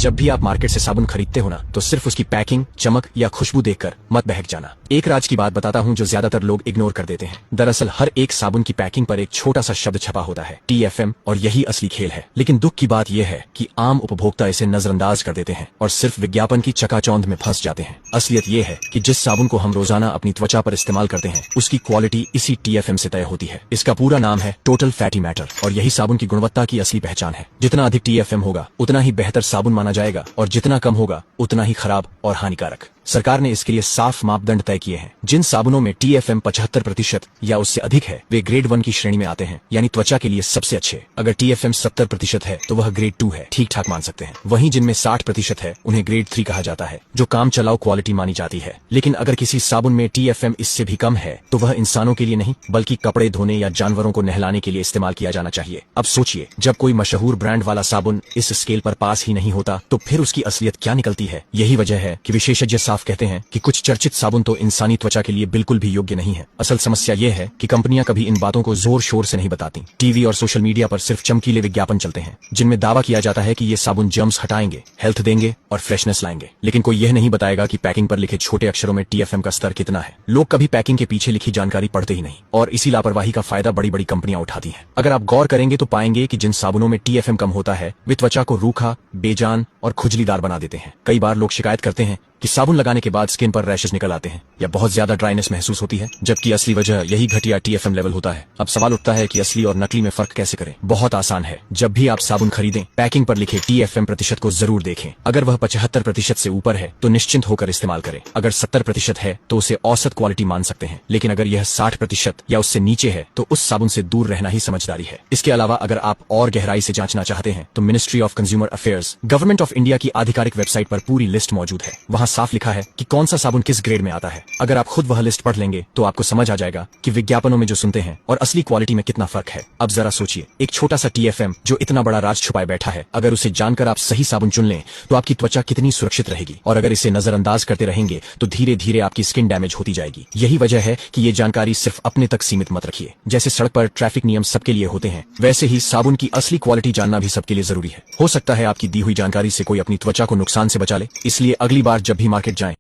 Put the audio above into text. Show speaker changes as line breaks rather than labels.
जब भी आप मार्केट से साबुन खरीदते हो ना, तो सिर्फ उसकी पैकिंग, चमक या खुशबू देखकर मत बहक जाना। एक राज की बात बताता हूँ जो ज्यादातर लोग इग्नोर कर देते हैं। दरअसल हर एक साबुन की पैकिंग पर एक छोटा सा शब्द छपा होता है, TFM, और यही असली खेल है। लेकिन दुख की बात यह है कि आम उपभोक्ता इसे नजरअंदाज कर देते हैं और सिर्फ विज्ञापन की चकाचौंध में फंस जाते हैं। असलियत यह है कि जिस साबुन को हम रोजाना अपनी त्वचा पर इस्तेमाल करते हैं, उसकी क्वालिटी इसी TFM से तय होती है। इसका पूरा नाम है टोटल फैटी मैटर, और यही साबुन की गुणवत्ता की असली पहचान है। जितना अधिक TFM होगा उतना ही बेहतर साबुन माना जाएगा, और जितना कम होगा उतना ही खराब और हानिकारक। सरकार ने इसके लिए साफ मापदंड तय किए हैं। जिन साबुनों में TFM 75% या उससे अधिक है, वे ग्रेड 1 की श्रेणी में आते हैं, यानी त्वचा के लिए सबसे अच्छे। अगर TFM 70% है तो वह ग्रेड 2 है, ठीक ठाक मान सकते हैं। वहीं जिनमें 60% है उन्हें ग्रेड 3 कहा जाता है, जो काम चलाओ क्वालिटी मानी जाती है। लेकिन अगर किसी साबुन में TFM इससे भी कम है तो वह इंसानों के लिए नहीं, बल्कि कपड़े धोने या जानवरों को नहलाने के लिए इस्तेमाल किया जाना चाहिए। अब सोचिए, जब कोई मशहूर ब्रांड वाला साबुन इस स्केल पर पास ही नहीं होता तो फिर उसकी असलियत क्या निकलती है। यही वजह है कि विशेषज्ञ साफ कहते हैं कि कुछ चर्चित साबुन तो इंसानी त्वचा के लिए बिल्कुल भी योग्य नहीं है। असल समस्या यह है कि कंपनियां कभी इन बातों को जोर शोर से नहीं बताती। टीवी और सोशल मीडिया पर सिर्फ चमकीले विज्ञापन चलते हैं, जिनमें दावा किया जाता है कि ये साबुन जर्म्स हटाएंगे, हेल्थ देंगे और फ्रेशनेस लाएंगे। लेकिन कोई यह नहीं बताएगा कि पैकिंग पर लिखे छोटे अक्षरों में TFM का स्तर कितना है। लोग कभी पैकिंग के पीछे लिखी जानकारी पढ़ते ही नहीं, और इसी लापरवाही का फायदा बड़ी बड़ी कंपनियां उठाती हैं। अगर आप गौर करेंगे तो पाएंगे कि जिन साबुनों में TFM कम होता है, वे त्वचा को रूखा, बेजान और खुजलीदार बना देते हैं। कई बार लोग शिकायत करते हैं कि साबुन लगाने के बाद स्किन पर रैशेस निकल आते हैं या बहुत ज्यादा ड्राइनेस महसूस होती है, जबकि असली वजह यही घटिया TFM लेवल होता है। अब सवाल उठता है कि असली और नकली में फर्क कैसे करें। बहुत आसान है, जब भी आप साबुन खरीदें, पैकिंग पर लिखे TFM प्रतिशत को जरूर देखें। अगर वह 75% से ऊपर है तो निश्चिंत होकर इस्तेमाल करें। अगर 70% है तो उसे औसत क्वालिटी मान सकते हैं, लेकिन अगर यह 60% या उससे नीचे है तो उस साबुन से दूर रहना ही समझदारी है। इसके अलावा अगर आप और गहराई से जांचना चाहते हैं तो ministry of consumer affairs, government of India की आधिकारिक वेबसाइट पर पूरी लिस्ट मौजूद है। वहां साफ लिखा है कि कौन सा साबुन किस ग्रेड में आता है। अगर आप खुद वह लिस्ट पढ़ लेंगे तो आपको समझ आ जाएगा कि विज्ञापनों में जो सुनते हैं और असली क्वालिटी में कितना फर्क है। अब जरा सोचिए, एक छोटा सा TFM जो इतना बड़ा राज छुपाए बैठा है, अगर उसे जानकर आप सही साबुन चुन लें तो आपकी त्वचा कितनी सुरक्षित रहेगी। और अगर इसे नजरअंदाज करते रहेंगे तो धीरे धीरे आपकी स्किन डैमेज होती जाएगी। यही वजह है कि ये जानकारी सिर्फ अपने तक सीमित मत रखिए। जैसे सड़क पर ट्रैफिक नियम सबके लिए होते हैं, वैसे ही साबुन की असली क्वालिटी जानना भी सबके लिए जरूरी है। हो सकता है आपकी दी हुई जानकारी से कोई अपनी त्वचा को नुकसान से बचा ले। इसलिए अगली बार जब भी मार्केट जाएं